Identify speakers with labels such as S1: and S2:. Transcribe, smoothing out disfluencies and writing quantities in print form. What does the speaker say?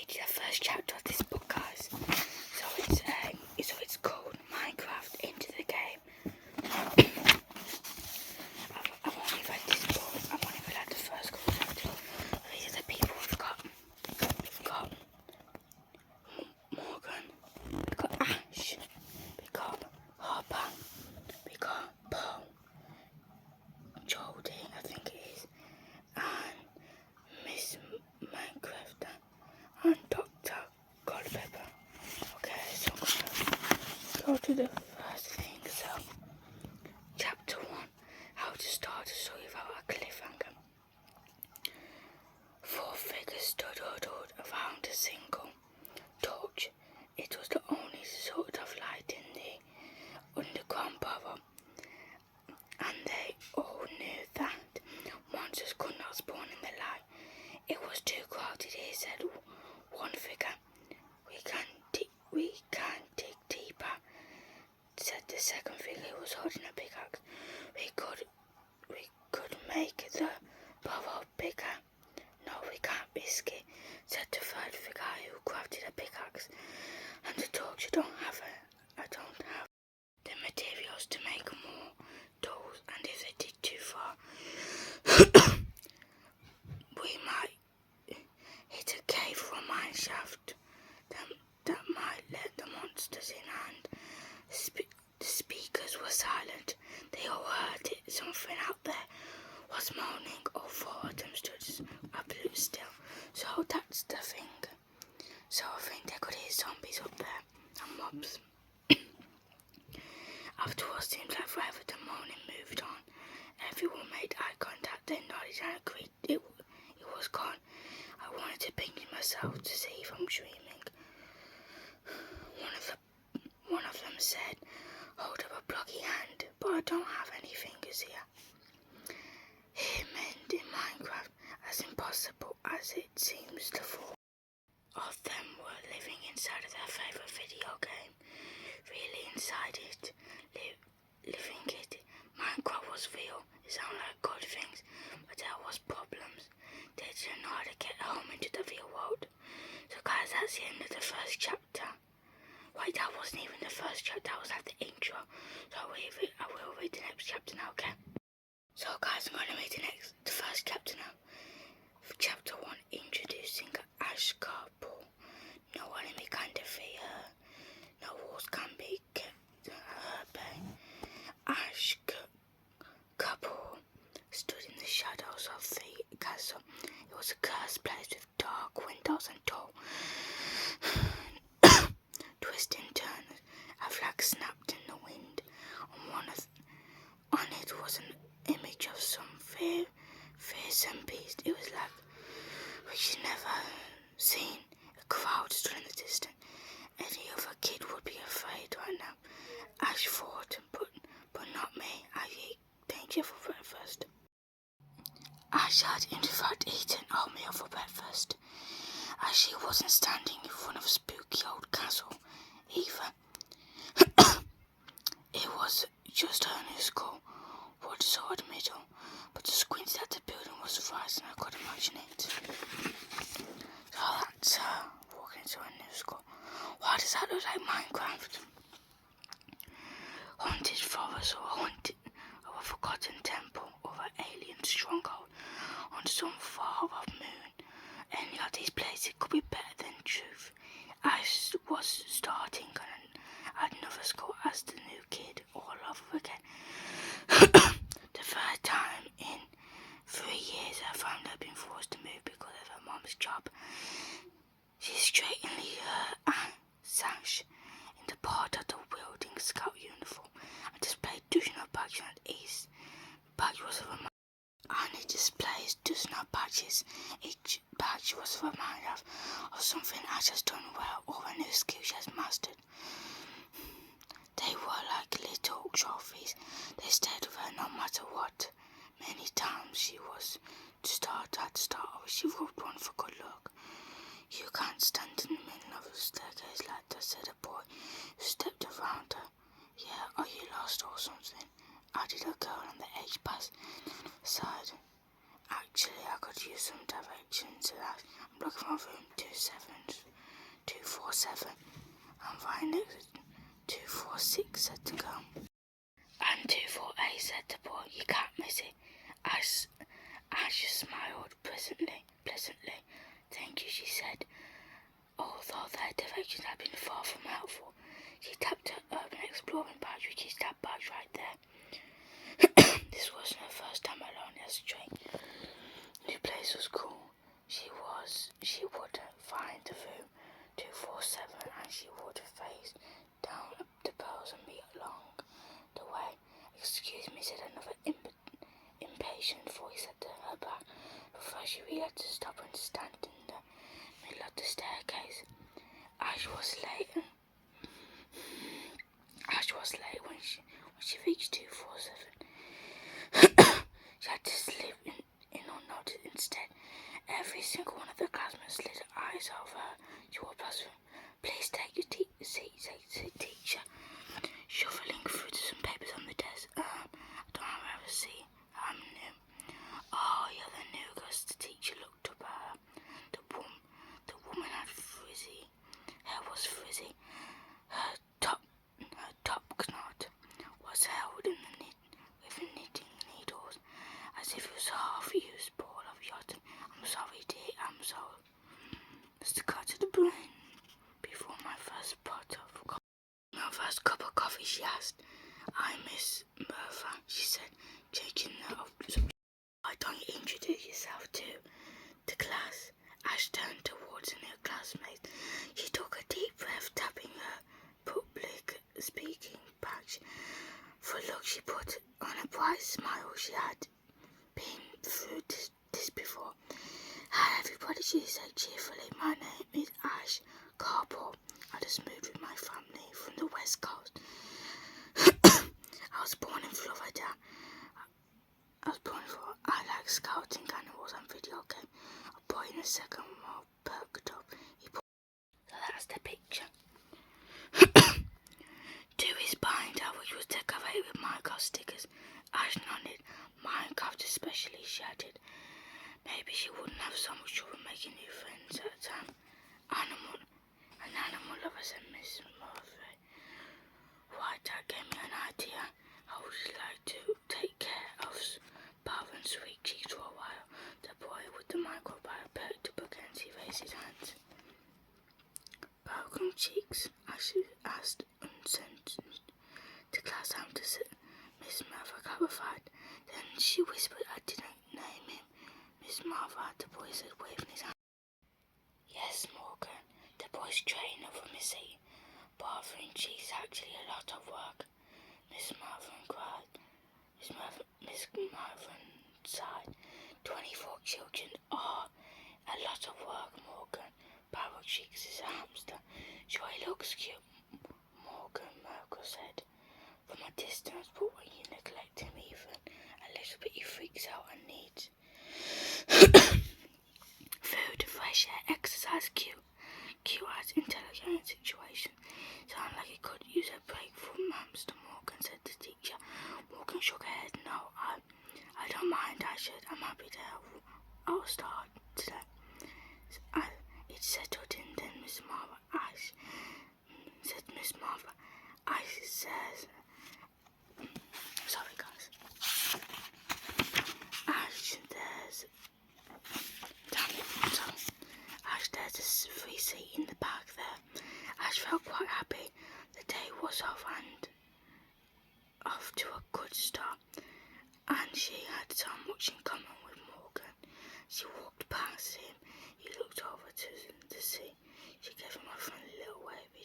S1: read you the first chapter of this book, guys. So it's called Minecraft Into the Game. I've only read this book. I've only read the first couple of chapters. These are the people we've got. We've got Morgan. We've got Ash. We've got Harper. We've got Paul. Jodie, I think it is. And Miss Minecraft. And Dr. Culpepper. Okay, so I'm gonna go to the first thing. So, chapter 1: How to start a story without a cliffhanger. 4 figures stood huddled around a single torch. It was the only sort of light in the underground burrow, and they all knew that monsters could not spawn in the light. It was too crowded here, said one figure. We can dig deeper, said the second figure, who was holding a pickaxe. We could make the burrow bigger. No, we can't risk it, said the third figure, who crafted a pickaxe and a torch. I don't have the materials to make more tools, and if they dig too far, we might hit a cave or a mine shaft that might let the monsters in. And the speakers were silent. They all heard it. Something out there was moaning. All 4 of them stood absolutely still. So that's the thing. So I think they could hear zombies up there and mobs. Afterwards, seemed like forever, the moaning moved on. Everyone made eye contact. They nodded and agreed it was gone. I wanted to pinch myself to see if I'm dreaming. One of them said, hold up a blocky hand, but I don't have any fingers here. Here meant in Minecraft as impossible as it seems to fall. All of them were living inside of their favourite video game, really inside it, living it. Minecraft was real. It sounded like good things, but there was problems. They didn't know how to get home into the real world. So guys, that's the end of the first chapter. Wait, that wasn't even the first chapter, that was like the intro. So I will read the next chapter now, okay? So guys, I'm going to read the first chapter now. Chapter 1: Introducing Ash Carpool. No enemy can defeat her. No walls can be kept at her bay. Ash Carpool stood in the shadows of the castle. It was a cursed place with dark windows and tall twisting turners. A flag snapped in the wind. On it was an image of some fearsome beast. It was like we should never seen. A crowd stood in the distance. Any other kid would be afraid right now. Ash thought, but not me. I ate danger for breakfast. Ash had in fact eaten oatmeal for breakfast, as she wasn't standing in front of a spooky old castle either. It was just her new school, what saw at the middle, but the squint at the building was surprising. I could imagine it. So that's her walking into a new school. Why does that look like Minecraft? Haunted forest or a forgotten temple or an alien stronghold on some far-off moon. Any of these places could be better than truth. I was starting at another school as the new kid all over again. The third time in 3 years her family had been forced to move because of her mom's job. She straightened her sash in the part of the wielding scout uniform and displayed dozen of badges and each badge was a reminder. And it displays dozen of badges. Each badge was a reminder of something Ash has done well or a new skill she has mastered. They were like little trophies. They stayed with her no matter what. Many times she was at start she wrote one for good luck. You can't stand in the middle of a staircase like that, said a boy who stepped around her. Yeah, are you lost or something? Added a girl on the edge past the side. Actually, I could use some directions. I'm looking for room 247. I'm right next to 246 said to go. And 248 said to boy, you can't miss it. As she smiled pleasantly. Thank you, she said. Although their directions had been far from helpful, she tapped her urban exploring badge, which is that badge right there. This wasn't her first time alone as a train. The place was cool. She would find the room 247 and she would face down the pearls and meet along the way. Excuse me, said another impatient voice at her back. But first she really had to stop and stand in the middle of the staircase. Ash was late when she reached 247. She had to slip in unnoticed instead. Every single one of the classmates slid her eyes over her. She walked past him. Please take your seat, said the teacher, shuffling through some papers on the desk. I don't have a seat. I'm new. Oh, you're the new girl. The teacher looked up at her. The woman had frizzy. Hair was frizzy. Her top knot was held in with knitting needles, as if it was a half-used ball of yarn. I'm sorry, dear. I'm sorry. Just to cut to the brain. Before my first cup of coffee, she asked. I Miss Murphy, she said, changing the subject. Why don't you introduce yourself to the class? Ash turned towards a new classmate. She took a deep breath, tapping her public speaking badge. For a look, she put on a bright smile. She had been through this before. Hi everybody, she said cheerfully. My name is Ash Carpool. I just moved with my family from the West Coast. I was born in Florida. I like scouting animals and video games. A boy in the second row perked up. So that's the picture. To his binder, which was decorated with Minecraft stickers, Ash nodded. Minecraft especially, she added. Maybe she wouldn't have so much trouble making new friends at the time. An animal lover, said Miss Murphy. Why, that gave me an idea. How would you like to take care of Bob and Sweet Cheeks for a while? The boy with the microbiome perked up against he raised his hands. Broken Cheeks, Ashley asked unsentenced. The class had to sit. Miss Murphy clarified. Then she whispered, I didn't name him. Miss Murphy, the boy said, waving his hand. Yes, Morgan. The boy straightened up from his seat. Broken Cheeks actually a lot of work. Miss Marvin cried. Miss Marvin sighed. 24 children are a lot of work, Morgan. Broken Cheeks is a hamster. Sure, he looks cute, Morgan, Merkel said. From a distance, but when you neglect him even a little bit, he freaks out and needs food, fresh air, exercise, cute as intelligent situation. Sound like he could use a break from hamster, Morgan said the teacher. Morgan shook her head. No, I don't mind, I said. I'm happy to help. I'll start today. It settled in then, Miss Marva. Ash, said Miss Marva. Ash says, sorry guys. Ash, there's a free seat in the back there. Ash felt quite happy. The day was off to a good start, and she had so much in common with Morgan. She walked past him. He looked over to the sea. She gave him a friendly little wave. He